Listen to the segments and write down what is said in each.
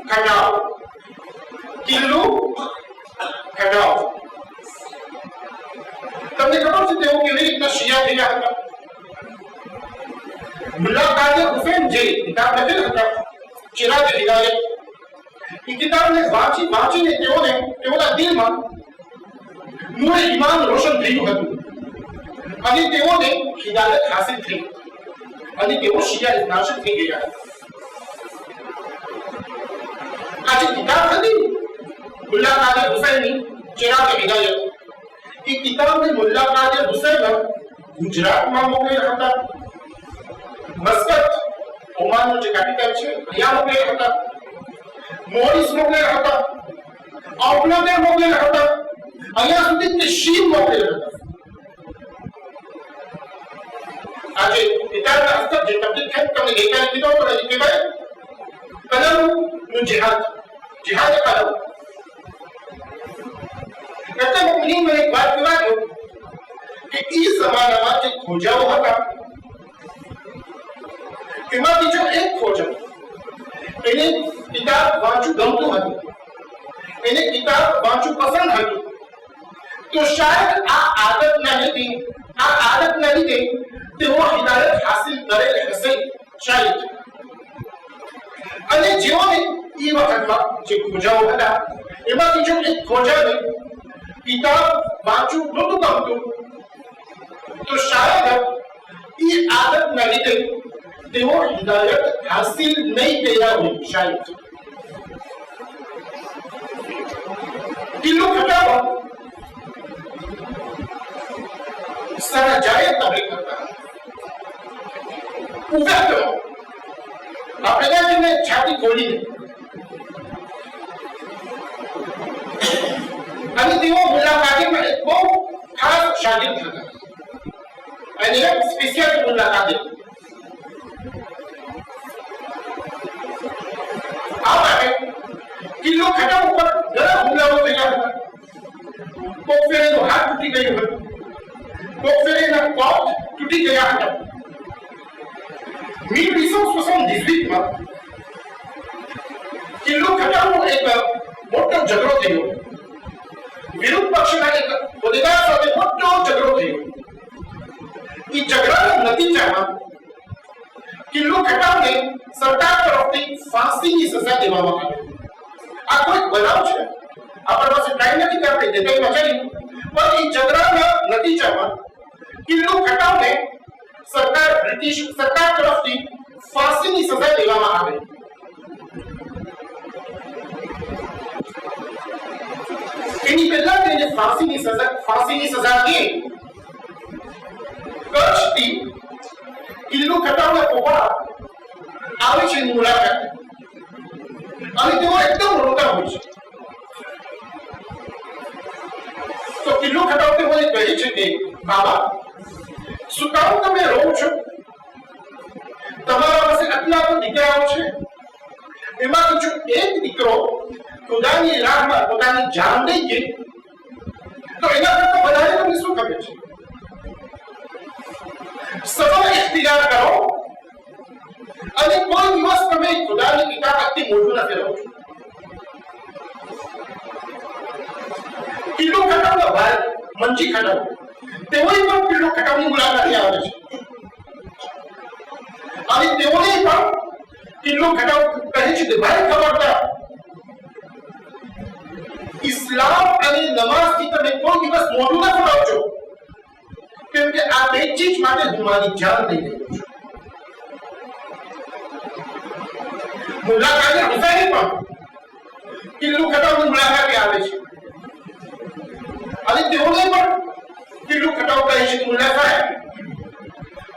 ખટાવ, કિલ્લું ખટાવ. તમને ખબર છે તેઓ કેવી રીતના શિયા થયા હતા? મુલ્લા કાદર હુસૈન જે કિતાબ લખેલ હતા ચિરાગ હિદાયત, એ કિતાબને વાંચીને તેઓના દિલમાં નૂર ઈમાન રોશન થયું હતું અને તેઓને હિદાયત હાસિલ થઈ અને તેઓ શિયા નાશક થઈ ગયા. આ જે કિતાબ હતી મુલ્લા કાદર હુસૈનની ચિરાગ હિદાયત, એ કિતાબને મુલ્લા કાદર હુસૈન ગુજરાતમાં મોકલેલા હતા, મસ્કત ઓમાનનું જે કેપિટલ છે અહીંયા મોકલેલા હતા, મોરિસ મોકલેલા હતા, ઓપનગર મોકલેલા હતા, અહીંયા સુધી કે શીન મોકલેલા હતા. આજે કિતાબના હસ્તક જે તબદીલ થાય તમને ગઈકાલે કીધો હતો એ કહેવાય કલમનું જિહાદ, જિહાદ કલમ. એટલે મુમિનીન મને એક વાત કહેવાય કે એ જમાનામાં જે ખોજાઓ હતા એમાંથી જો એક ખોજા એને કિતાબ વાંચવું ગમતું હતું, એને કિતાબ વાંચવું પસંદ હતું, તો શાયદ આ આદતના લીધે તેઓ હિદાયત હાસિલ કરેલ હશે શાયદ. અને જેઓને એ વખતમાં જે ખોજાઓ હતા એમાંથી જો એક ખોજાને કિતાબ વાંચવું નહોતું ગમતું, તો શાયદ એ આદતના લીધે તેઓ હિદાયત હાસિલ નહીં કર્યા હોય શાયદ. કિલ્લું ખટાવ સારા જાહેર તબલીગ કરતા ઉભા કરો આપણે તેને છાતી ખોલીને, અને તેઓ મુલ્લા કાદરમાં એક બહુ ખાસ શાગિર્દ હતા અને એક સ્પેશિયલ મુલ્લા કાદર. આ માટે કિલ્લો ખટાવ ઉપર ઘણા હુમલાઓ થયા હતા. કોક ફેરેનો હાથ તૂટી ગયો હતો, કોક ફેરેના પગ તૂટી ગયા હતા. 1878માં કિલ્લો ખટાવનો એક મોટો ઝઘડો થયો, વિરુદ્ધ પક્ષના એક હોદ્દેદાર સાથે મોટો ઝઘડો થયો. એ ઝઘડાના નતીજામાં કિલ્લો ખટાવને સરકાર તરફથી ફાંસીની સજા દેવામાં આવી. આ કોઈ બનાવ છે, આપણા પાસે ટાઈમ નથી કે આપણે ડિટેલમાં જઈએ, પણ એ ઝઘડાના નતીજામાં કિલ્લો ખટાવને બ્રિટિશ સરકાર તરફથી ફાંસીની સજા દેવામાં આવી. એની પહેલા તેને ફાંસીની સજા કે કચ્છથી કિલ્લો ખટાવના પોપડા આવે છે મુલાકાત, અને તેઓ એકદમ રોતા હોય છે. તો કિલ્લો ખટાવ તેઓને કહે છે કે બાબા શું કામ તમે રો છો? તમારા પાસે આટલા તો દીકરાઓ છે, એમાંથી જો એક દીકરો ખુદાની રાહમાં પોતાની જાન દઈ દે તો એના કરતા વધારે તમને શું ખબર છે? સફળ ઇખ્તિયાર કરો અને કોઈ દિવસ તમે ખુદાની કિતાબથી મોઢું ન ફેરવો. કિલ્લો ખટાવના ભાઈ મંજી ખટાવ તેઓએ પણ કિલ્લો ખટાવની મુલાકાતે આવે છે અને તેઓએ પણ કિલ્લો ખટાવ કહે છે કે ભાઈ ખબરદાર, ઇસ્લામ અને નમાઝથી તમે કોઈ દિવસ મોઢું ન ફેરવજો, કેમ કે આ બે ચીજ માટે હું મારી જાન દઈ દઉં છું. મુલ્લા કાદર હુસૈન પણ કિલ્લો ખટાવની મુલાકાતે આવે છે અને તેઓને પણ કિલ્લો ખટાવ કહે છે કે મુલ્લા સાહેબ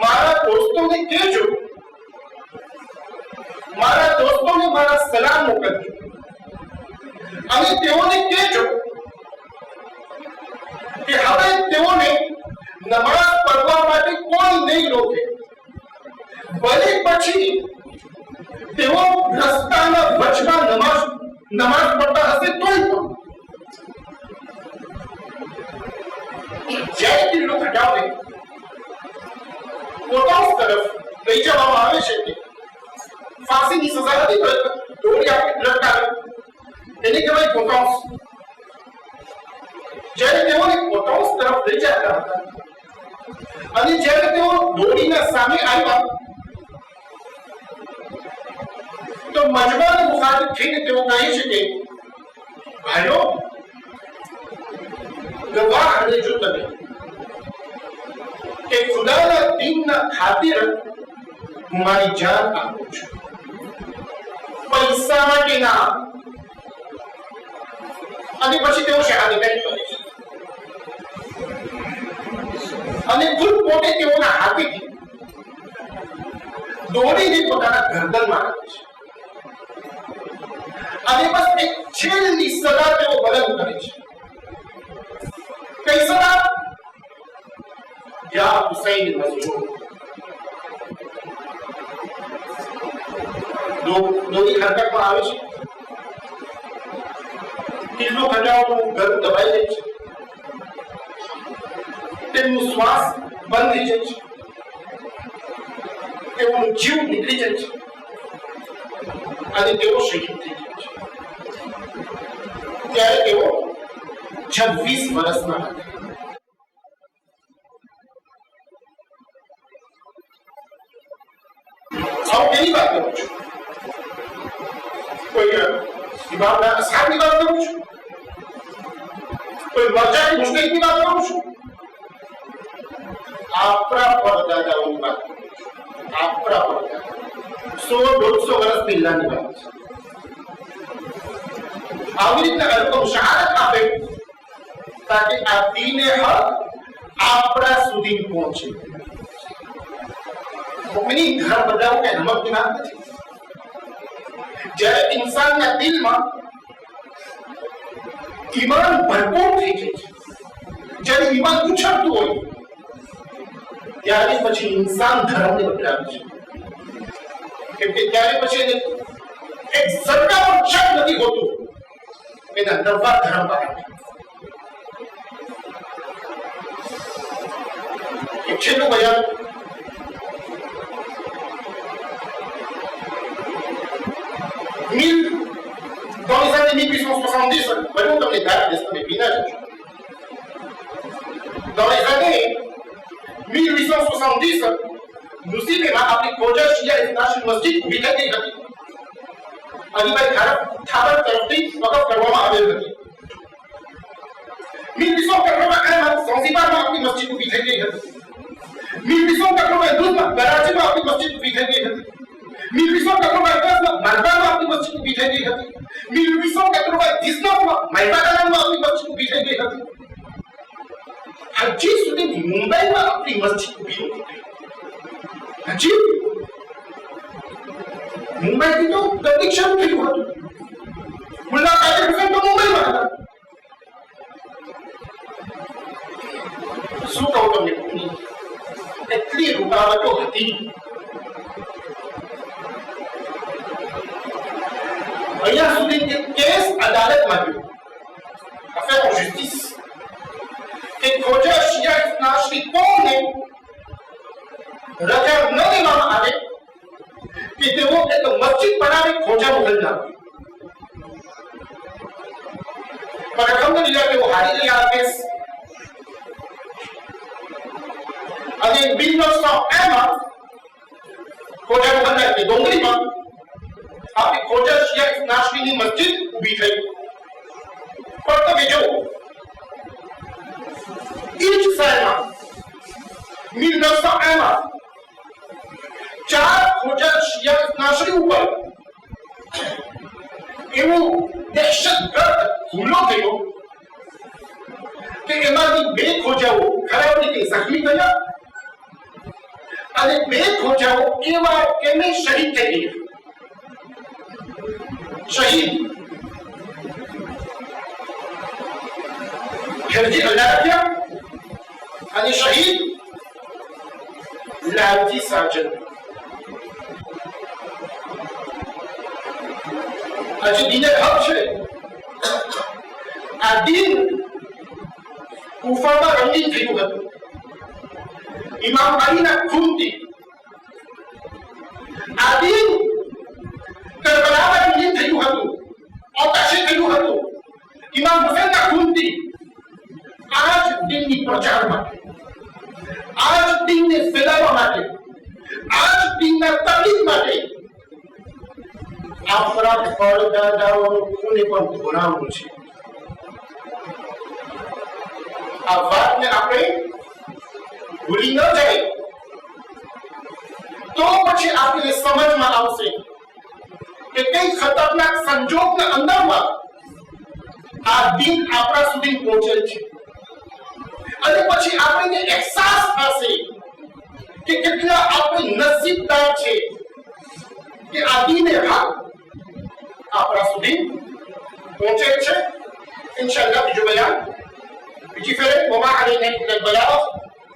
મારા દોસ્તોને કહેજો, મારા સલામ મોકલજો અને તેઓને કહેજો કે હવે તેઓને નમાઝ પઢવા માટે કોઈ નહીં રોકે, ભલે પછી તેઓ રસ્તાના વચમાં નમાઝ પઢતા હશે તોય પણ. જ્યારે કિલ્લો ખટાવને પોતાની તરફ લઈ જવામાં આવે છે કે ફાંસીની સજા હતી તો થોડી આપણે લટકાવી એને કહેવાય પોટોસ. જ્યારે તેઓને પોટોસ તરફ લઈ જતા હતા અને જ્યારે તેઓ દોડીને સામે આવ્યા તો મજબાને મુખાતિબ થઈને તેઓ કહે છે કે ભાઈઓ, ગવાહ અને જો તમે કે ખુદાના દીનના ખાतिर હું મારી જાન આપું છું, પૈસા માટે ના. અને પછી તેઓ શહાદત કરે છે અને ખુદ પોતે તેઓના હાથેથી દોડીને પોતાના ગરદનમાં રાખે છે અને બસ એક છેલ્લી સદા તેઓ બલંદ કરે છે. કઈ સદા? યા હુસૈન મજલૂમ. દોની હરકત પણ આવે છે, કેટલો ખંડાઓનું ગળું દબાઈ જાય છે, તેમનું શ્વાસ બંધ થઈ જાય છે, તેઓનું જીવ નીકળી જાય છે અને તેઓ શહીદ થઈ જાય છે. ત્યારે તેઓ 26 વર્ષના હતા. આવું કેની વાત કરું છું? કોઈ ઇમામના અસહાબની વાત કરું છું? કોઈ મરજાની મુશ્કેલની વાત કરું છું? આપણા પરદાદાઓની વાત કરું છું. આપણા પરદાદા 100-150 વર્ષ પહેલાની વાત છે. આવી રીતના એ લોકો શહાદત આપે તાકે આ દીને હક આપણા સુધી પહોંચે. મુમિની ઘર બદલાવું કે રમતની વાત નથી. જ્યારે ઇન્સાનના દિલમાં ઈમાન ભરપૂર થઈ જાય છે, જ્યારે ઈમાન ઉછળતું હોય ત્યારે પછી ઇન્સાન ધર્મને બદલાવે છે. કેમ કે ત્યારે પછી એને એક સત્તા પણ શક નથી હોતું એના નવા ધર્મ બનાવે. એક છેલ્લું બયાન dans les années 1870, voyons comme les dates des village. Dans les années 1870, મુસ્લિમોમાં આપણી કોજા શિયા ઇન્ટરનેશનલ મસ્જિદ ઊભી થઈ ગઈ હતી. અલીભાઈ ઠાકર તરફથી વકફ કરવામાં આવેલ હતી. 1880માં ઝાંઝીબારમાં આપણી મસ્જિદ ઊભી થઈ ગઈ હતી. 1892માં કરાચીમાં આપણી મસ્જિદ ઊભી થઈ ગઈ હતી. 1899માં મરબામાં આપણી મસ્જિદ ઊભી થઈ ગઈ હતી. 1899માં મહેસાણામાં આપણી મસ્જિદ ઊભી થઈ ગઈ હતી. હજી સુધી મુંબઈમાં આપણી મસ્જિદ ઊભી નથી થઈ. હજી મુંબઈથી તો ગતિ શરૂ થયું હતું. મુલ્લા કાદર હુસૈન તો મુંબઈમાં હતા. શું કહું તમને? એટલી રૂકાવટો હતી. અહીંયા સુધી કે કેસ અદાલતમાં ગયો, અફેર ઓફ જસ્ટિસ, કે ખોજા શિયા ઇસ્લામની કોમને રજા ન દેવામાં આવે કે તેઓ એક મસ્જિદ બનાવી ખોજા મોકલતા. પણ અલહમદુલિલ્લાહ તેઓ હારી ગયા આ કેસ અને 1901માં ખોજા મોકલતા કે ડોંગરીમાં આપણી ખોજા શિયા ઇસ્લામની મસ્જિદ ઊભી થઈ. પણ તમે જો એ જ સાલમાં 1901માં 4 ખોજા શિયા ઇસ્લામની ઉપર એવો દહેશતગર્દ હુમલો થયો કે એમાંથી 2 ખોજાઓ ખરાબ રીતે જખમી થયા અને 2 ખોજાઓ એવા કેમે શહીદ થઈ ગયા. શહીદ ખરજી અલ્લાહ અને શહીદ લાલજી સાજન. આજે દીને હક છે. આ દીન કુફામાં રંગીન થયું હતું ઇમામ અલીના ખૂનથી. આ દીન કરબલામાં રંગીન થયું હતું, અવકાશી થયું હતું ઇમામ હુસૈનના ખૂનથી આ જ દીનની પ્રચાર માટે, આ જ દીનને ફેલાવવા માટે, આ જ દીનના તબલીગ માટે આપણા પરદાદાઓનું ખૂન પણ ગુનાહનું છે. આ વાતને આપણે ભૂલી ન જાય તો પછી આપણે સમજમાં આવશે કે કઈ ખતરનાક સંજોગના અંદરમાં આ દિન આપણા સુધી પહોંચેલ છે. અને પછી આપણને અહેસાસ થશે કે કેટલા આપણે નસીબદાર છે કે આ દીને હક આપણા સુધી પહોંચેલ છે. ઇન્શાઅલ્લાહ બીજું બયાન બીજી ફેરે વમા અલૈના ઇલ્લા બલાગ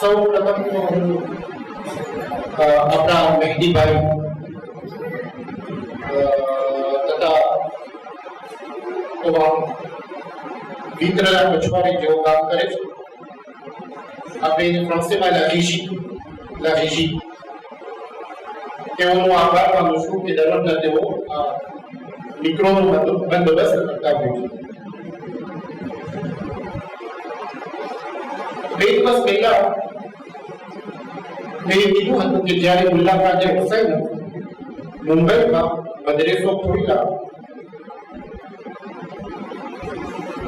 સૌ પ્રથમ તો હું આપણા મહેદીભાઈ તથા વિતરણા પછવાડી જેવો કામ કરે છે આપણે ફ્રાન્સમાં લાગીશી તેઓનો આભાર માનું છું કે દરરોજના તેઓ મિત્રોનો બંદોબસ્ત કરતા હોય છે. 2 દિવસ પહેલા મેં કીધું હતું કે જ્યારે મુલ્લા કાજી હુસૈન મુંબઈમાં મદ્રેસો ખોલ્યા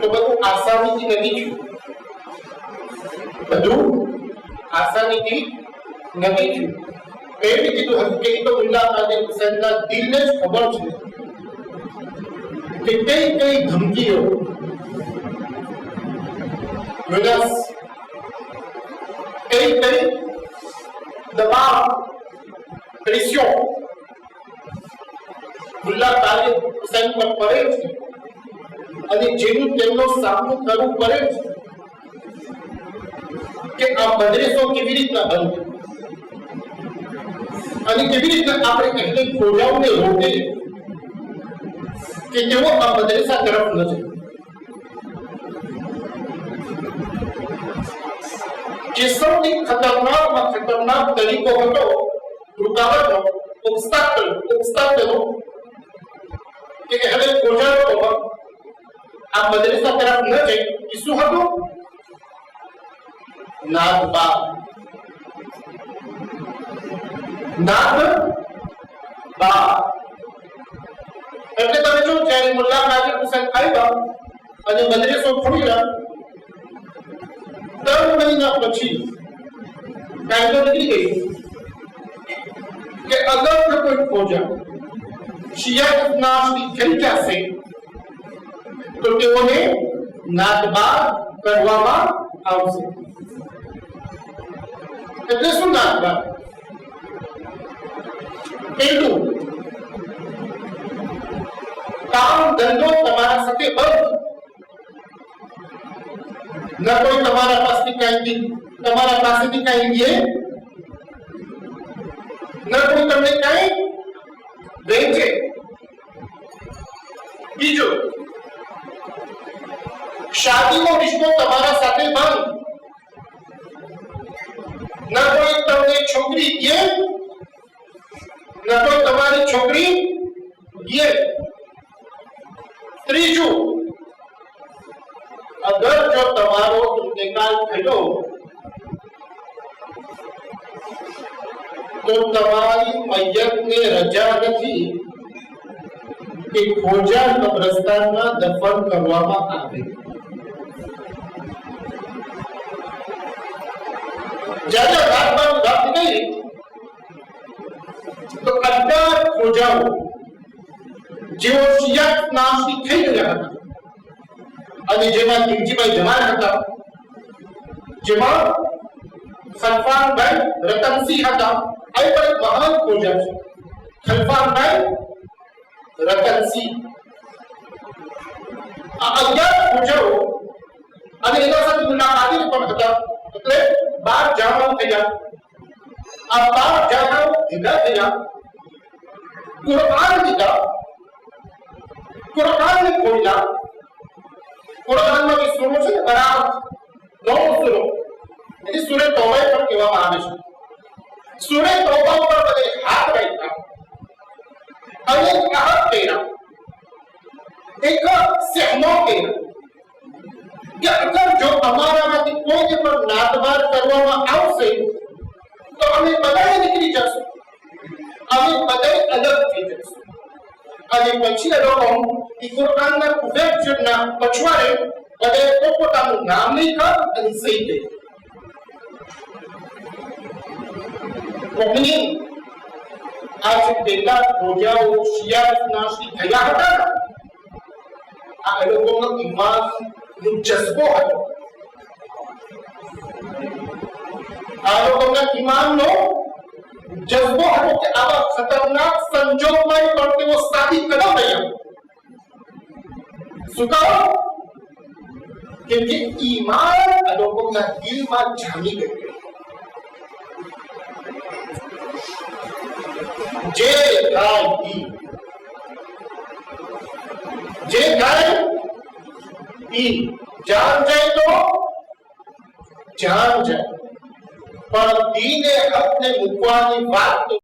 તો બધું આસાનીથી નથી થયું. બધું આસાનીથી નથી થયું. મેં બી કીધું હતું કે તો મુલ્લા કાજી હુસૈનના દિલને જ ખબર છે કે કઈ ધમકીઓ કઈ દબાવ પ્રેશર મુલ્લા કાજી હુસૈન પર પડે છે અને જેનું તેમનો સામનો કરવું પડે છે કે આ મદ્રેસો કેવી રીતના બંધ અને કેવી રીતના આપણે એટલે ખોજાઓને રોકીએ કે તેઓ આ મદ્રેસા તરફ ન જાય. જે સૌથી ખતરનાક તરીકો હતો રૂકાવટનો ઓબ્સ્ટાકલનો કે હવે ખોજાઓ આ મદ્રેસા તરફ ન જાય એ શું હતું? નાદબા. એટલે તમે જો જ્યારે મુલ્લા કાજી હુસૈન આવ્યા અને મદ્રેસો ખોલ્યા 3 મહિના પછી કાયદો નીકળી ગઈ કે અગર જો કોઈ ફોજા શિયા નામની થઈ જશે તો તેઓને નાદબા કરવામાં આવશે. એટલે શું નાદબા? પહેલું, કામ ધંધો તમારા સાથે બંધ. ન કોઈ તમારા પાસેથી કઈ લે, ન કોઈ તમને કઈ વેચે. બીજું, શાદીનો રિશ્તો તમારા સાથે બંધ. ન કોઈ તમને છોકરી દે, ન કોઈ તમારી છોકરી દે. ત્રીજું, અગર જો તમારો ઇંતકાલ થયો તો તમારી મૈયતને રજા નથી કે ખોજા કબ્રસ્તાનમાં દફન કરવામાં આવે. જ્યારે રાતમાં પ્રજાઓ જેઓ શિયાળ નાશી થઈ ગયા હતા અને જેમાં ખીમજીભાઈ જમાન હતા, જેમાં ખલફાનભાઈ રતનસિંહ હતા. આ પણ એક મહાન ખોજા છે. ખલફાનભાઈ રતનસિંહ આ 11 ખોજાઓ અને એના સાથે મુલાકાતી પણ હતા. એટલે 12 જામાઓ થયા. આ 12 જામાઓ ભેગા થયા, કુરાન લીધા, કુરાનને ખોલ્યા. કુરાનમાં જે સૂરો છે બરાબર 9 સૂરો, એટલે સૂરે તૌબા પણ કહેવામાં આવે છે. સૂરે તૌબા પર બધે હાથ રાખ્યા અને કહત કર્યા, એક સહેમો કર્યો કે અગર જો અમારામાંથી કોઈને પણ નાતબાર કરવામાં આવશે તો અમે બધા નીકળી જશું, અમે બધા અલગ થઈ જશું. અને પછી એ લોકો કુરાનના કુફેજના પછવાડે બધા પોતપોતાનું નામ લખ્યા અને સહી કરી. મોમિન આજે પહેલા ખોજાઓ શિયાળ નાશી થયા હતા. આ લોકોનો ઈમાનનો જઝ્બો હતો. આ લોકોના ઈમાનનો જઝ્બો હતો કે આવા ખતરનાક સંજોગમાં પણ તેઓ સાદી કદમ રહ્યા. શું કહો? કેમ કે ઈમાન આ લોકોના દિલમાં જામી ગયું. જે ગાય ઈ જાન જાય તો જાન જાય, પણ દીને હકને મૂકવાની વાત તો